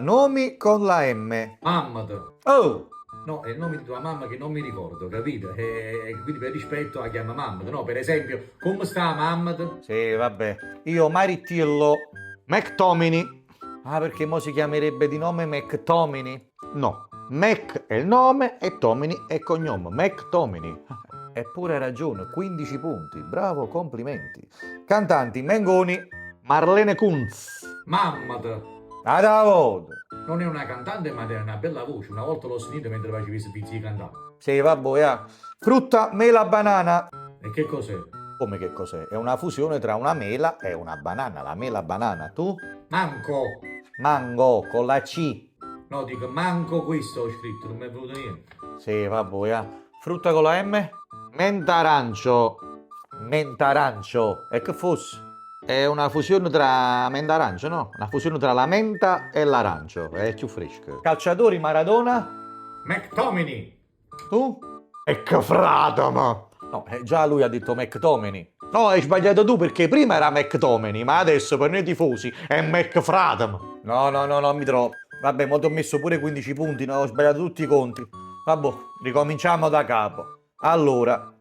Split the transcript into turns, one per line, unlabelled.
nomi con la M.
Mammat.
Oh!
No, è il nome di tua mamma che non mi ricordo, capito? E quindi per rispetto la chiama Mammat, no? Per esempio, come sta Mammat?
Sì, vabbè. Io Marittillo McTomini. Ah, perché mo si chiamerebbe di nome McTomini? No. Mac è il nome e Tomini è il cognome. McTomini. Eppure hai ragione, 15 punti. Bravo, complimenti. Cantanti Mengoni, Marlene Kunz.
Mammat.
Adavoto.
Non è una cantante, ma è una bella voce. Una volta l'ho sentita mentre facevi i servizi di cantare.
Sì, vabbè, Frutta, mela, banana.
E che cos'è?
Come che cos'è? È una fusione tra una mela e una banana. La mela banana. Tu?
Manco.
Mango con la C.
No, dico manco questo ho scritto, non mi è venuto niente.
Sì, vabbè, Frutta con la M? Menta arancio. Menta arancio. E che fosse? È una fusione tra menta arancio, no? Una fusione tra la menta e l'arancio. È più fresco. Calciatori Maradona?
McTomini.
Tu? E che fratama! No, già lui ha detto McTomini. No, hai sbagliato tu perché prima era McTomini, ma adesso per noi tifosi è McFratam. No, mi trovo. Vabbè, mo ti ho messo pure 15 punti, no? Ho sbagliato tutti i conti. Vabbè, ricominciamo da capo. Allora,